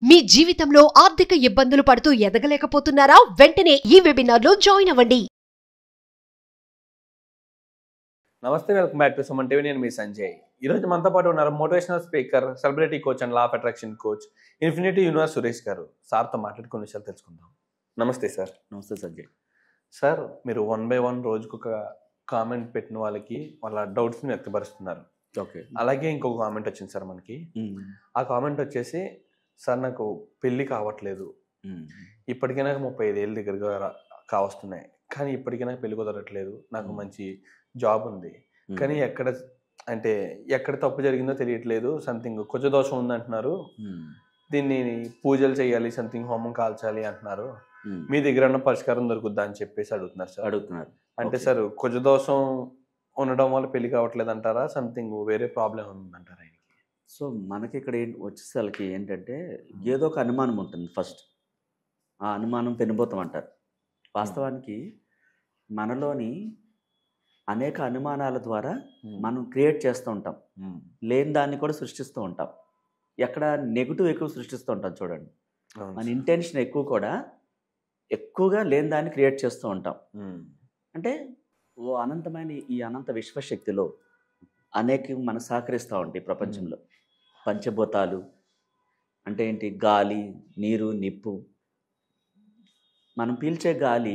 మీ జీవితంలో ఆర్థిక ఇబ్బందులు పడుతూ ఎదగలేకపోతున్నారా? వెంటనే ఈ వెబినార్లో జాయిన్ అవ్వండి. నమస్తే, welcome back to Suman TV. నేను మీ సంజయ్. ఈరోజు మనతో పాటు ఉన్నారు motivational speaker, celebrity coach and law of attraction coach, infinity universe Suresh గారు. సార్తో మాట్లాడుకునే విషయాలు తెలుసుకుందాం. నమస్తే సార్. నమస్తే సంజయ్. సార్, మీరు 1 by 1 రోజుకు ఒక కామెంట్ పెట్టిన వాళ్ళకి వాళ్ళ డౌట్స్ని వ్యక్తపరుస్తున్నారు. ఓకే. అలాగే ఇంకొక కామెంట్ వచ్చింది సార్ మనకి. ఆ కామెంట్ వచ్చేసి, సార్ నాకు పెళ్ళి కావట్లేదు, ఇప్పటికే నాకు 35 ఏళ్ళ దగ్గరగా కావస్తున్నాయి, కానీ ఇప్పటికీ నాకు పెళ్లి కుదరట్లేదు. నాకు మంచి జాబ్ ఉంది, కానీ ఎక్కడ తప్పు జరిగిందో తెలియట్లేదు. సంథింగ్ కొంచెం దోషం ఉంది అంటున్నారు. దీన్ని పూజలు చేయాలి, సంథింగ్ హోమం కాల్చాలి అంటున్నారు. మీ దగ్గర ఉన్న పరిష్కారం దొరుకుద్దా అని చెప్పేసి అడుగుతున్నారు. అంటే సార్, కొంచెం దోషం ఉండడం వల్ల పెళ్లి కావట్లేదు అంటారా, సంథింగ్ వేరే ప్రాబ్లం ఉందంటారా? సో మనకి ఇక్కడ వచ్చేసరికి ఏంటంటే ఏదో ఒక అనుమానం ఉంటుంది. ఫస్ట్ ఆ అనుమానం పెనుభూతం అంటారు. వాస్తవానికి మనలోని అనేక అనుమానాల ద్వారా మనం క్రియేట్ చేస్తూ ఉంటాం, లేని దాన్ని కూడా సృష్టిస్తూ ఉంటాం. ఎక్కడ నెగిటివ్ ఎక్కువ సృష్టిస్తూ ఉంటాం చూడండి. మన ఇంటెన్షన్ ఎక్కువగా లేని దాన్ని క్రియేట్ చేస్తూ ఉంటాం. అంటే ఓ అనంతమైన ఈ అనంత విశ్వశక్తిలో అనేక మనం సహకరిస్తూ ఉంటాయి. ప్రపంచంలో పంచభూతాలు అంటే ఏంటి? గాలి, నీరు, నిప్పు. మనం పీల్చే గాలి,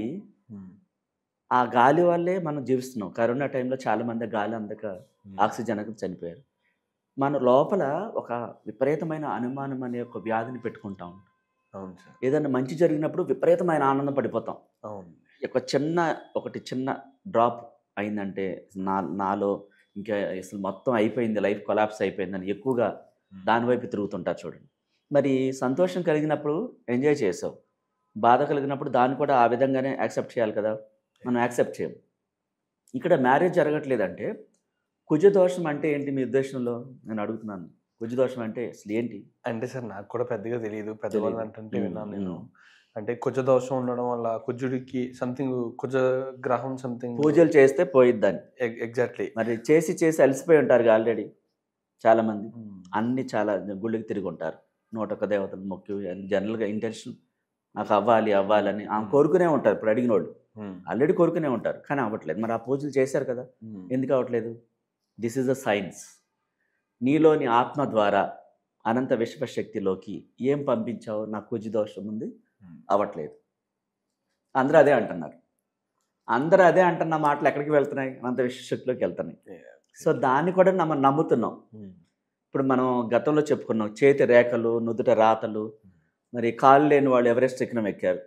ఆ గాలి వల్లే మనం జీవిస్తున్నాం. కరోనా టైంలో చాలామంది గాలి అందక ఆక్సిజన్ అందక చనిపోయారు. మన లోపల ఒక విపరీతమైన అనుమానం అనే ఒక వ్యాధిని పెట్టుకుంటాం. అవును సార్. ఏదైనా మంచి జరిగినప్పుడు విపరీతమైన ఆనందం పడిపోతాం. అవును. ఒకటి చిన్న డ్రాప్ అయిందంటే నాలో ఇంకా అసలు మొత్తం అయిపోయింది, లైఫ్ కొలాప్స్ అయిపోయిందని ఎక్కువగా దానివైపు తిరుగుతుంటారు చూడండి. మరి సంతోషం కలిగినప్పుడు ఎంజాయ్ చేసావు, బాధ కలిగినప్పుడు దాన్ని కూడా ఆ విధంగానే యాక్సెప్ట్ చేయాలి కదా. మనం యాక్సెప్ట్ చేయం. ఇక్కడ మ్యారేజ్ జరగట్లేదంటే కుజదోషం అంటే ఏంటి మీ ఉద్దేశంలో? నేను అడుగుతున్నాను. కుజదోషం అంటే అసలు ఏంటి? అంటే సార్, నాకు కూడా పెద్దగా తెలియదు. పెద్దవాళ్ళు అంటే విన్నాను నేను. అంటే కుజదోషం ఉండడం వల్ల కుజుడికి సంథింగ్, కుజ గ్రహం సంథింగ్ పూజలు చేస్తే పోయిద్దని. ఎగ్జాక్ట్లీ. మరి చేసి అలసిపోయి ఉంటారు ఆల్రెడీ చాలామంది. అన్ని చాలా గుళ్ళకి తిరిగి ఉంటారు, 101 దేవతలు మొక్కి. జనరల్గా ఇంటెన్షన్ నాకు అవ్వాలని ఆమె కోరుకునే ఉంటారు. ఇప్పుడు అడిగిన వాళ్ళు ఆల్రెడీ కోరుకునే ఉంటారు, కానీ అవ్వట్లేదు. మరి ఆ పూజలు చేశారు కదా, ఎందుకు అవ్వట్లేదు? This is a science. నీలోని ఆత్మ ద్వారా అనంత విశ్వశక్తిలోకి ఏం పంపించావు? నాకు కుజదోషం ఉంది, అవ్వట్లేదు. అందరూ అదే అంటున్న మాటలు ఎక్కడికి వెళ్తున్నాయి? అనంత విశ్వశక్తిలోకి వెళ్తున్నాయి. సో దాన్ని కూడా మనం నమ్ముతున్నాం. ఇప్పుడు మనం గతంలో చెప్పుకున్నాం, చేతి రేఖలు, నుదుట రాతలు. మరి కాళ్ళు లేని వాళ్ళు ఎవరెస్ట్ శిఖరం ఎక్కారు,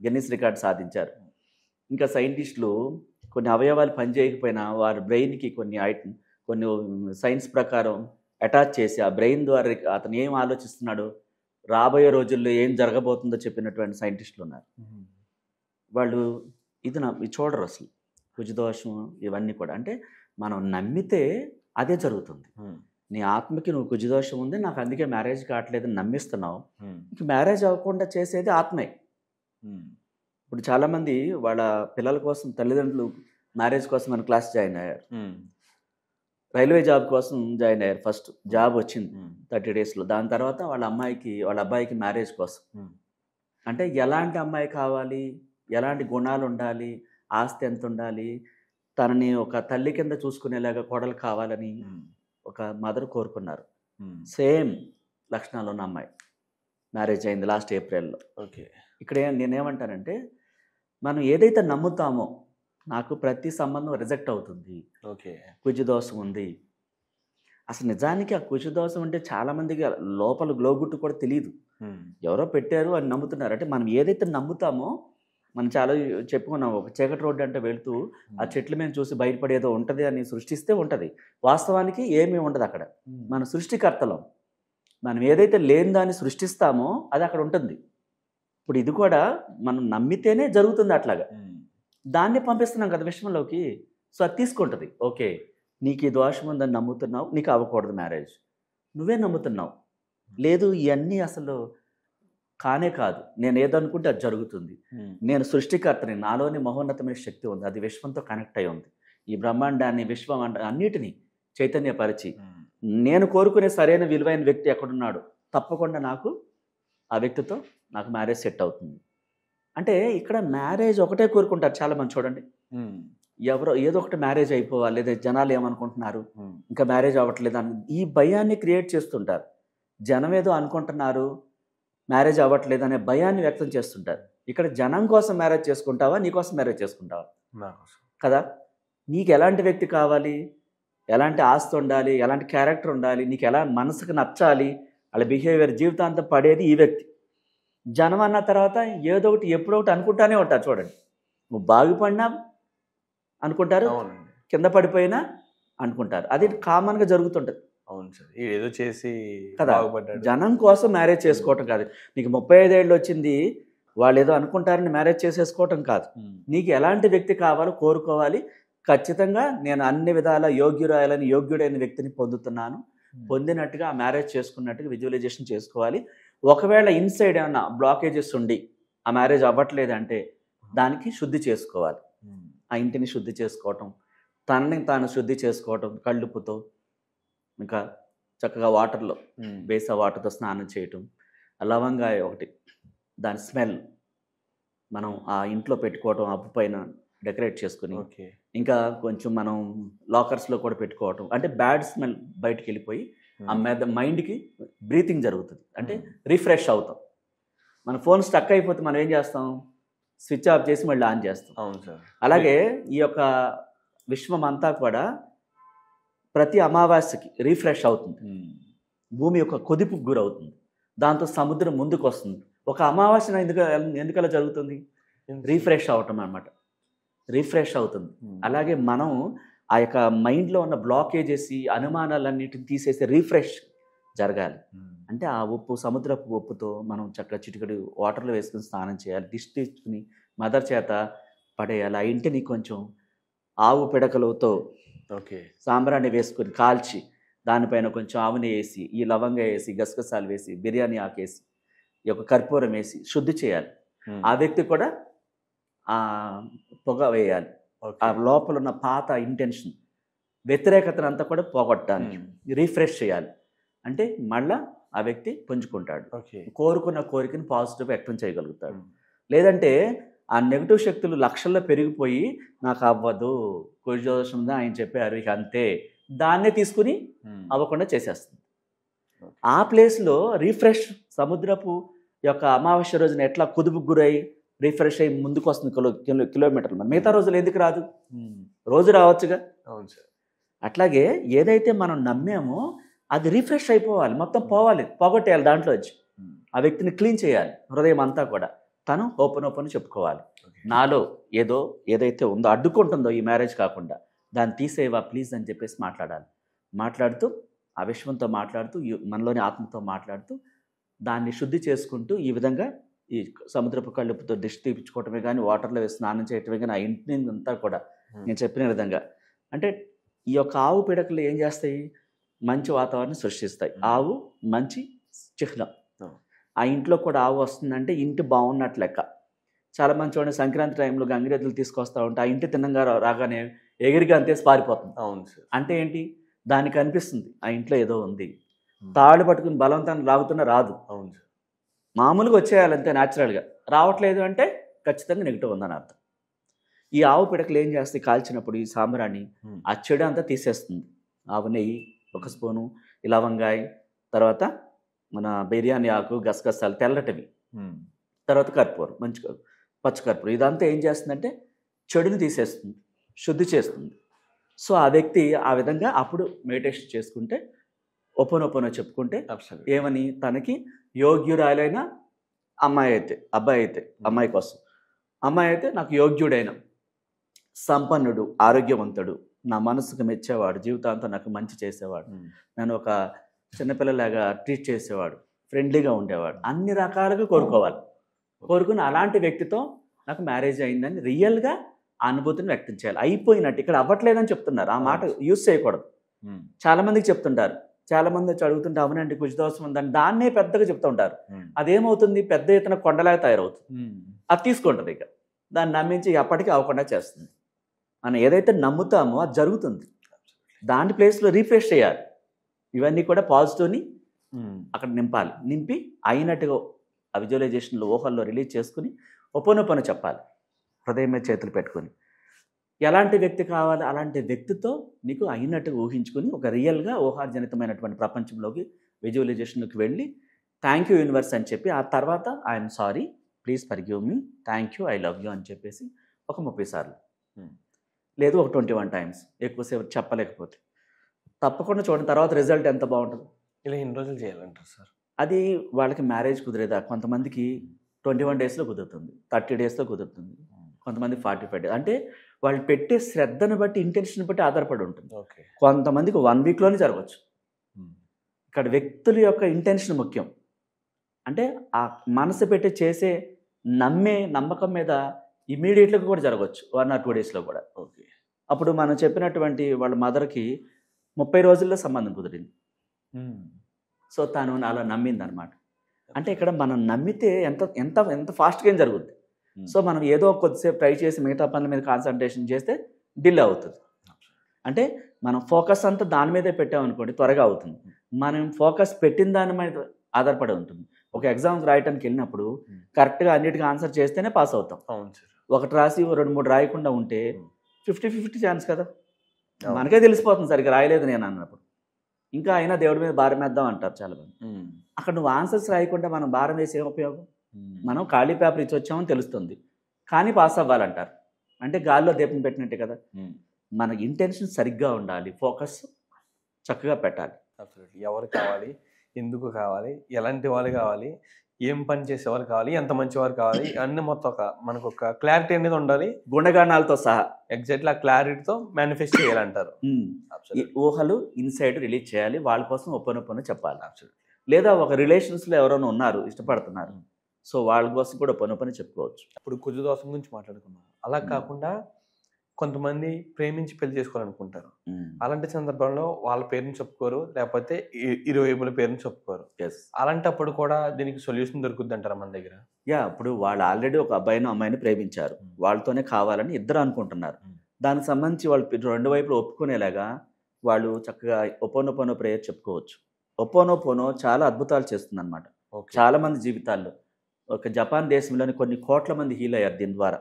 గిన్నిస్ రికార్డ్ సాధించారు. ఇంకా సైంటిస్టులు కొన్ని అవయవాలు పనిచేయకపోయినా వారి బ్రెయిన్కి కొన్ని సైన్స్ ప్రకారం అటాచ్ చేసి ఆ బ్రెయిన్ ద్వారా అతను ఏం ఆలోచిస్తున్నాడో, రాబోయే రోజుల్లో ఏం జరగబోతుందో చెప్పినటువంటి సైంటిస్టులు ఉన్నారు. వాళ్ళు ఇది చూడరు అసలు, కుజదోషం ఇవన్నీ కూడా. అంటే మనం నమ్మితే అదే జరుగుతుంది. నీ ఆత్మకి నువ్వు కుజదోషం ఉంది, నాకు అందుకే మ్యారేజ్ కావట్లేదని నమ్మిస్తున్నావు. ఇంక మ్యారేజ్ అవ్వకుండా చేసేది ఆత్మే. ఇప్పుడు చాలామంది వాళ్ళ పిల్లల కోసం తల్లిదండ్రులు మ్యారేజ్ కోసం మన క్లాస్ జాయిన్ అయ్యారు, రైల్వే జాబ్ కోసం జాయిన్ అయ్యారు. ఫస్ట్ జాబ్ వచ్చింది 30 daysలో. దాని తర్వాత వాళ్ళ అబ్బాయికి మ్యారేజ్ కోసం. అంటే ఎలాంటి అమ్మాయి కావాలి, ఎలాంటి గుణాలు ఉండాలి, ఆస్తి ఎంత ఉండాలి, తనని ఒక తల్లి కింద చూసుకునేలాగా కోడలు కావాలని ఒక మదర్ కోరుకున్నారు. సేమ్ లక్షణాలు ఉన్న అమ్మాయి మ్యారేజ్ అయింది లాస్ట్ ఏప్రిల్లో. ఓకే. ఇక్కడ నేనేమంటానంటే, మనం ఏదైతే నమ్ముతామో, నాకు ప్రతి సంబంధం రిజెక్ట్ అవుతుంది. ఓకే. కుజదోషం ఉంది. అసలు నిజానికి ఆ కుజదోషం అంటే చాలామందికి లోపల గ్లోగుట్టు కూడా తెలియదు. ఎవరో పెట్టారు అని నమ్ముతున్నారు. అంటే మనం ఏదైతే నమ్ముతామో, మనం చాలా చెప్పుకున్నాం, ఒక చీకటి రోడ్డు అంటే వెళ్తూ ఆ చెట్ల మీద చూసి బయటపడేదో ఉంటుంది అని సృష్టిస్తే ఉంటుంది. వాస్తవానికి ఏమీ ఉండదు అక్కడ. మన సృష్టికర్తలం. మనం ఏదైతే లేని దాన్ని సృష్టిస్తామో అది అక్కడ ఉంటుంది. ఇప్పుడు ఇది కూడా మనం నమ్మితేనే జరుగుతుంది అట్లాగా. దాన్ని పంపిస్తున్నాం కదా విషయంలోకి. సో అది తీసుకుంటుంది. ఓకే, నీకు ఈ దోషం ఉందని నమ్ముతున్నావు, నీకు అవ్వకూడదు మ్యారేజ్. నువ్వే నమ్ముతున్నావు. లేదు, ఇవన్నీ అసలు కానే కాదు, నేను ఏదనుకుంటే అది జరుగుతుంది. నేను సృష్టికర్తని, నాలోని మహోన్నతమైన శక్తి ఉంది, అది విశ్వంతో కనెక్ట్ అయి ఉంది. ఈ బ్రహ్మాండాన్ని, విశ్వం అన్నిటినీ చైతన్యపరిచి నేను కోరుకునే సరైన విలువైన వ్యక్తి ఎక్కడున్నాడు తప్పకుండా నాకు ఆ వ్యక్తితో నాకు మ్యారేజ్ సెట్ అవుతుంది. అంటే ఇక్కడ మ్యారేజ్ ఒకటే కోరుకుంటారు చాలామంది. చూడండి, ఎవరో ఏదో ఒకటి మ్యారేజ్ అయిపోవాలి, లేదా జనాలు ఏమనుకుంటున్నారు, ఇంకా మ్యారేజ్ అవ్వట్లేదు అని ఈ భయాన్ని క్రియేట్ చేస్తుంటారు. జనం ఏదో అనుకుంటున్నారు, మ్యారేజ్ అవ్వట్లేదు అనే భయాన్ని వ్యక్తం చేస్తుంటారు. ఇక్కడ జనం కోసం మ్యారేజ్ చేసుకుంటావా, నీకోసం మ్యారేజ్ చేసుకుంటావా? కదా. నీకు ఎలాంటి వ్యక్తి కావాలి, ఎలాంటి ఆస్తి ఉండాలి, ఎలాంటి క్యారెక్టర్ ఉండాలి, నీకు ఎలా మనసుకు నచ్చాలి, వాళ్ళ బిహేవియర్ జీవితాంతం పడేది ఈ వ్యక్తి. జనం అన్న తర్వాత ఏదో ఒకటి ఎప్పుడో ఒకటి అనుకుంటానే ఉంటారు. చూడండి, నువ్వు బాగుపడినా అనుకుంటారు, కింద పడిపోయినా అనుకుంటారు. అది కామన్గా జరుగుతుంటుంది. అవును సార్, ఏదో చేసి కదా. జనం కోసం మ్యారేజ్ చేసుకోవటం కాదు. నీకు 35 ఏళ్ళు వచ్చింది, వాళ్ళు ఏదో అనుకుంటారని మ్యారేజ్ చేసేసుకోవటం కాదు. నీకు ఎలాంటి వ్యక్తి కావాలో కోరుకోవాలి. ఖచ్చితంగా నేను అన్ని విధాల యోగ్యుడైన వ్యక్తిని పొందుతున్నాను, పొందినట్టుగా ఆ మ్యారేజ్ చేసుకున్నట్టుగా విజువలైజేషన్ చేసుకోవాలి. ఒకవేళ ఇన్సైడ్ ఏమన్నా బ్లాకేజెస్ ఉండి ఆ మ్యారేజ్ అవ్వట్లేదంటే దానికి శుద్ధి చేసుకోవాలి. ఆ ఇంటిని శుద్ధి చేసుకోవటం, తనని తాను శుద్ధి చేసుకోవటం, కళ్ళుప్పుతో ఇంకా చక్కగా వాటర్లో బేసా వాటర్తో స్నానం చేయటం, లవంగాయ ఒకటి దాని స్మెల్ మనం ఆ ఇంట్లో పెట్టుకోవటం, అప్పు పైన డెకరేట్ చేసుకుని, ఇంకా కొంచెం మనం లాకర్స్లో కూడా పెట్టుకోవటం. అంటే బ్యాడ్ స్మెల్ బయటికి వెళ్ళిపోయి ఆ మైండ్కి బ్రీతింగ్ జరుగుతుంది, అంటే రిఫ్రెష్ అవుతాం. మన ఫోన్ స్టక్ అయిపోతే మనం ఏం చేస్తాం, స్విచ్ ఆఫ్ చేసి మళ్ళీ ఆన్ చేస్తాం. అవును సార్. అలాగే ఈ యొక్క విశ్వం అంతా కూడా ప్రతి అమావాస్యకి రీఫ్రెష్ అవుతుంది. భూమి యొక్క కొదిపుకు గురవుతుంది, దాంతో సముద్రం ముందుకు వస్తుంది. ఒక అమావాస్య ఎందుకలా జరుగుతుంది, రీఫ్రెష్ అవటం అన్నమాట, రీఫ్రెష్ అవుతుంది. అలాగే మనం ఆ యొక్క మైండ్లో ఉన్న బ్లాకేజెస్, అనుమానాలన్నిటిని తీసేసి రీఫ్రెష్ జరగాలి. అంటే ఆ ఉప్పు, సముద్రపు ఉప్పుతో మనం చక్కగా చిటికడి వాటర్లో వేసుకుని స్నానం చేయాలి. దిష్టి తెచ్చుకుని మదర్ చేత పడేయాలి. ఆ ఇంటిని కొంచెం ఆవు పిడకలతో సాంబ్రాన్ని వేసుకొని కాల్చి దానిపైన కొంచెం ఆవుని వేసి, ఈ లవంగా వేసి, గసగసాలు వేసి, బిర్యానీ ఆకేసి, ఈ యొక్క కర్పూరం వేసి శుద్ధి చేయాలి. ఆ వ్యక్తి కూడా ఆ పొగ వేయాలి. ఆ లోపల ఉన్న పాత ఇంటెన్షన్, వ్యతిరేకతను అంతా కూడా పోగొట్టడానికి రీఫ్రెష్ చేయాలి. అంటే మళ్ళా ఆ వ్యక్తి పుంజుకుంటాడు, కోరుకున్న కోరికని పాజిటివ్ వ్యక్తం చేయగలుగుతాడు. లేదంటే ఆ నెగిటివ్ శక్తులు లక్షల్లో పెరిగిపోయి నాకు అవ్వదు, కుజదోషం ఉందా ఆయన చెప్పారు ఇక అంతే, దాన్నే తీసుకుని అవ్వకుండా చేసేస్తుంది. ఆ ప్లేస్లో రీఫ్రెష్, సముద్రపు యొక్క అమావాస్య రోజున ఎట్లా కుదుపుకు గురై రీఫ్రెష్ అయ్యి ముందుకు వస్తుంది కిలోమీటర్లు, మరి మిగతా రోజులు ఎందుకు రాదు, రోజు రావచ్చుగా. అవును సార్. అట్లాగే ఏదైతే మనం నమ్మామో అది రీఫ్రెష్ అయిపోవాలి, మొత్తం పోవాలి, పోగొట్టేయాలి, దాంట్లో వచ్చి ఆ వ్యక్తిని క్లీన్ చేయాలి. హృదయం అంతా కూడా తను ఓపెన్ చెప్పుకోవాలి, నాలో ఏదైతే ఉందో అడ్డుకుంటుందో ఈ మ్యారేజ్ కాకుండా దాన్ని తీసేవా ప్లీజ్ అని చెప్పేసి మాట్లాడుతూ ఆ విశ్వంతో మాట్లాడుతూ, మనలోని ఆత్మతో మాట్లాడుతూ దాన్ని శుద్ధి చేసుకుంటూ, ఈ విధంగా ఈ సముద్రపు కళ్ళుపుతో దిష్టి తీపించుకోవటమే కానీ, వాటర్లో వేసి స్నానం చేయటమే కానీ, ఆ ఇంటిని అంతా కూడా నేను చెప్పిన విధంగా. అంటే ఈ యొక్క ఆవు పిడకలు ఏం చేస్తాయి, మంచి వాతావరణం సృష్టిస్తాయి. ఆవు మంచి చిహ్నం. ఆ ఇంట్లో కూడా ఆవు వస్తుందంటే ఇంటి బాగున్నట్లు లెక్క. చాలా మంది చూడండి, సంక్రాంతి టైంలో గంగిరెద్దులు తీసుకొస్తూ ఉంటే ఆ ఇంటి తిన్నంగా రాగానే ఎగిరిగా అంతేసి పారిపోతుంది. అవును సార్. అంటే ఏంటి, దానికి అనిపిస్తుంది ఆ ఇంట్లో ఏదో ఉంది. తాడు పట్టుకుని బలవంతాన్ని లాగుతున్నా రాదు. అవును సార్. మామూలుగా వచ్చేయాలంతే న్యాచురల్గా. రావట్లేదు అంటే ఖచ్చితంగా నెగిటివ్ ఉందని అర్థం. ఈ ఆవు పిడకలు ఏం చేస్తాయి, కాల్చినప్పుడు ఈ సాంబ్రాన్ని ఆ చెడు అంతా తీసేస్తుంది. ఆవు నెయ్యి 1 స్పూను, ఈ లవంగాయ, తర్వాత మన బిర్యానీ ఆకు, గసగసాలు తెల్లటివి, తర్వాత కర్పూరం, మంచి పచ్చి కర్పూరం, ఇదంతా ఏం చేస్తుందంటే చెడుని తీసేస్తుంది, శుద్ధి చేస్తుంది. సో ఆ వ్యక్తి ఆ విధంగా అప్పుడు మెడిటేషన్ చేసుకుంటే, ఓపెన్ చెప్పుకుంటే ఏమని, తనకి యోగ్యురాలైన అబ్బాయి అయితే అమ్మాయి కోసం, అమ్మాయి అయితే నాకు యోగ్యుడైన, సంపన్నుడు, ఆరోగ్యవంతుడు, నా మనసుకు మెచ్చేవాడు, జీవితాంతం నాకు మంచి చేసేవాడు, నన్ను ఒక చిన్నపిల్లలాగా ట్రీట్ చేసేవాడు, ఫ్రెండ్లీగా ఉండేవాడు, అన్ని రకాలుగా కోరుకుని అలాంటి వ్యక్తితో నాకు మ్యారేజ్ అయిందని రియల్గా ఆ అనుభూతిని వ్యక్తం చేయాలి. అయిపోయినట్టు, ఇక్కడ అవ్వట్లేదని చెప్తున్నారు, ఆ మాట యూజ్ చేయకూడదు. చాలామందికి చెప్తుంటారు, చాలామంది వచ్చి అడుగుతుంటే అవునండి కుజదోషం ఉందని దాన్నే పెద్దగా చెప్తూ ఉంటారు. అదేమవుతుంది, పెద్ద ఎత్తున కొండలాగా తయారవుతుంది. అది తీసుకుంటుంది, ఇక దాన్ని నమ్మించి ఎప్పటికీ అవ్వకుండా చేస్తుంది. మనం ఏదైతే నమ్ముతామో అది జరుగుతుంది. దాని ప్లేస్లో రీఫ్రెష్ చేయాలి. ఇవన్నీ కూడా పాజిటివ్ని అక్కడ నింపాలి. నింపి అయినట్టుగా ఆ విజువలైజేషన్లో ఊహల్లో రిలీజ్ చేసుకుని ఒపోనొపోనో చెప్పాలి, హృదయం మీద చేతులు పెట్టుకొని. ఎలాంటి వ్యక్తి కావాలి, అలాంటి వ్యక్తితో నీకు అయినట్టుగా ఊహించుకుని ఒక రియల్గా ఊహాజనితమైనటువంటి ప్రపంచంలోకి విజువలైజేషన్లోకి వెళ్ళి థ్యాంక్ యూ యూనివర్స్ అని చెప్పి ఆ తర్వాత I'm sorry, please forgive me, thank you, I love you అని చెప్పేసి ఒక 30 సార్లు లేదు ఒక 21 టైమ్స్, ఎక్కువసేపు చెప్పలేకపోతే తప్పకుండా చూడండి. తర్వాత రిజల్ట్ ఎంత బాగుంటుంది. ఇలా ఎన్ని రోజులు చేయాలంటారు సార్? అది వాళ్ళకి మ్యారేజ్ కుదిరేదా, కొంతమందికి 21 డేస్లో కుదురుతుంది, 30 డేస్లో కుదురుతుంది, కొంతమంది 45 డేస్. అంటే వాళ్ళు పెట్టే శ్రద్ధను బట్టి, ఇంటెన్షన్ బట్టి ఆధారపడి ఉంటుంది. ఓకే. కొంతమందికి 1 వీక్లోనే జరగవచ్చు. ఇక్కడ వ్యక్తుల యొక్క ఇంటెన్షన్ ముఖ్యం. అంటే ఆ మనసు పెట్టి చేసే నమ్మకం మీద ఇమీడియట్గా కూడా జరగవచ్చు, 1 or 2 డేస్లో కూడా. ఓకే. అప్పుడు మనం చెప్పినటువంటి వాళ్ళ మదర్కి 30 రోజుల్లో సంబంధం కుదిరింది. సో తను అలా నమ్మింది అనమాట. అంటే ఇక్కడ మనం నమ్మితే ఎంత ఎంత ఎంత ఫాస్ట్గా ఏం జరుగుద్ది. సో మనం ఏదో కొద్దిసేపు ట్రై చేసి మిగతా పనుల మీద కాన్సన్ట్రేషన్ చేస్తే డిలే అవుతుంది. అంటే మనం ఫోకస్ అంతా దాని మీదే పెట్టామనుకోండి త్వరగా అవుతుంది. మనం ఫోకస్ పెట్టిన దాని మీద ఆధారపడి ఉంటుంది. ఒక ఎగ్జామ్స్ రాయటానికి వెళ్ళినప్పుడు కరెక్ట్గా అన్నిటికీ ఆన్సర్ చేస్తేనే పాస్ అవుతాం. అవును సార్. ఒకటి రాసి 2-3 రాయకుండా ఉంటే 50-50 ఛాన్స్ కదా. మనకే తెలిసిపోతుంది సరిగ్గా రాయలేదు నేను అన్నప్పుడు. ఇంకా అయినా దేవుడి మీద భారం వేద్దాం అంటారు చాలామంది. అక్కడ నువ్వు ఆన్సర్స్ రాయకుండా మనం భారం వేసే ఉపయోగం? మనం ఖాళీ పేపర్ ఇచ్చి వచ్చామని తెలుస్తుంది, కానీ పాస్ అవ్వాలంటారు. అంటే గాల్లో దీపం పెట్టినట్టే కదా. మన ఇంటెన్షన్ సరిగ్గా ఉండాలి, ఫోకస్ చక్కగా పెట్టాలి. ఎవరు కావాలి, ఎందుకు కావాలి, ఎలాంటి వాళ్ళు కావాలి, ఏం పని చేసేవారు కావాలి, ఎంత మంచివారు కావాలి, అన్ని మొత్తం మనకు ఒక క్లారిటీ అనేది ఉండాలి, గుణగానాలతో సహా. ఎగ్జాక్ట్లీ ఆ క్లారిటీతో మేనిఫెస్ట్ చేయాలంటారు. ఈ ఊహలు ఇన్సైడ్ రిలీజ్ చేయాలి, వాళ్ళ కోసం ఒప్పనొప్పను చెప్పాలి. లేదా ఒక రిలేషన్స్లో ఎవరైనా ఉన్నారు, ఇష్టపడుతున్నారు, సో వాళ్ళ కోసం కూడా ఒప్పనొప్పని చెప్పుకోవచ్చు. ఇప్పుడు కుజు దోషం గురించి మాట్లాడుకున్నాం. అలా కాకుండా కొంతమంది ప్రేమించి పెళ్లి చేసుకోవాలనుకుంటారు. అలాంటి సందర్భంలో వాళ్ళ పేరెంట్స్ చెప్పుకోరు, లేకపోతే ఇరువైపుల పేరెంట్స్ చెప్పుకోరు. అలాంటప్పుడు కూడా దీనికి సొల్యూషన్ దొరుకుద్ది అంటారా మన దగ్గర? ఇప్పుడు వాళ్ళు ఆల్రెడీ ఒక అబ్బాయిని అమ్మాయిని ప్రేమించారు, వాళ్ళతోనే కావాలని ఇద్దరు అనుకుంటున్నారు. దానికి సంబంధించి వాళ్ళు 2 వైపులు ఒప్పుకునేలాగా వాళ్ళు చక్కగా ఒపోనొపోనో ప్రేయర్ చెప్పుకోవచ్చు. ఒపోనొపోనో చాలా అద్భుతాలు చేస్తుంది అనమాట చాలా మంది జీవితాల్లో. ఒక జపాన్ దేశంలోని కొన్ని కోట్ల మంది హీల్ అయ్యారు దీని ద్వారా.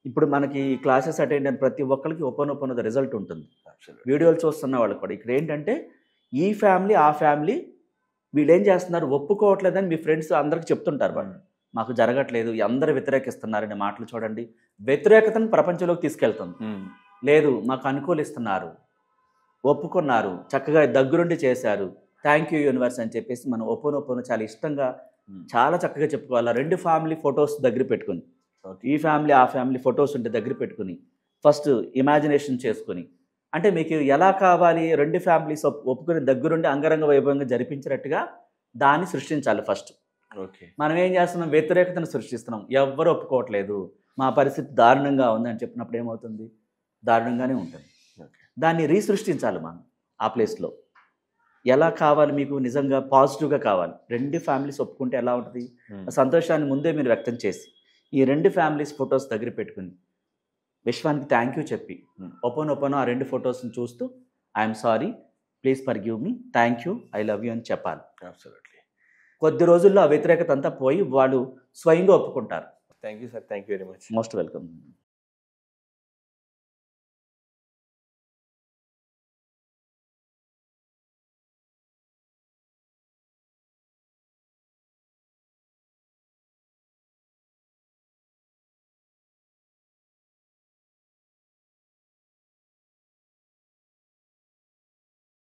ఇప్పుడు మనకి క్లాసెస్ అటెండ్ అయిన ప్రతి ఒక్కరికి ఒపోనొపోనో రిజల్ట్ ఉంటుంది. వీడియోలు చూస్తున్న వాళ్ళకి కూడా ఇక్కడ ఏంటంటే ఈ ఫ్యామిలీ ఆ ఫ్యామిలీ వీళ్ళు ఏం చేస్తున్నారు, ఒప్పుకోవట్లేదని మీ ఫ్రెండ్స్ అందరికి చెప్తుంటారు. వాళ్ళు మాకు జరగట్లేదు, అందరూ వ్యతిరేకిస్తున్నారనే మాటలు చూడండి. వ్యతిరేకతను ప్రపంచంలోకి తీసుకెళ్తుంది. లేదు మాకు అనుకూలిస్తున్నారు, ఒప్పుకున్నారు, చక్కగా దగ్గరుండి చేశారు, థ్యాంక్ యూ యూనివర్స్ అని చెప్పేసి మనం ఒపోనొపోనో చాలా ఇష్టంగా చాలా చక్కగా చెప్పుకోవాలి. 2 ఫ్యామిలీ ఫొటోస్ దగ్గర పెట్టుకుని, ఈ ఫ్యామిలీ ఆ ఫ్యామిలీ ఫొటోస్ ఉంటే దగ్గర పెట్టుకుని ఫస్ట్ ఇమాజినేషన్ చేసుకుని, అంటే మీకు ఎలా కావాలి 2 ఫ్యామిలీస్ ఒప్పుకుని దగ్గరుండి అంగరంగ వైభవంగా జరిపించినట్టుగా దాన్ని సృష్టించాలి ఫస్ట్. మనం ఏం చేస్తున్నాం, వ్యతిరేకతను సృష్టిస్తున్నాం. ఎవ్వరు ఒప్పుకోవట్లేదు, మా పరిస్థితి దారుణంగా ఉంది అని చెప్పినప్పుడు ఏమవుతుంది, దారుణంగానే ఉంటుంది. దాన్ని రీసృష్టించాలి మనం ఆ ప్లేస్లో. ఎలా కావాలి మీకు, నిజంగా పాజిటివ్గా కావాలి. 2 ఫ్యామిలీస్ ఒప్పుకుంటే ఎలా ఉంటుంది, సంతోషాన్ని ముందే మీరు వ్యక్తం చేసి ఈ 2 ఫ్యామిలీస్ ఫొటోస్ దగ్గర పెట్టుకుని విశ్వానికి థ్యాంక్ యూ చెప్పి ఒపోనొపోనో ఆ 2 ఫొటోస్ని చూస్తూ I'm sorry, please forgive me, thank you, I love you అని చెప్పాలి. కొద్ది రోజుల్లో ఆ వ్యతిరేకత అంతా పోయి వాళ్ళు స్వయంగా ఒప్పుకుంటారు. Thank you sir, thank you very much. Most welcome.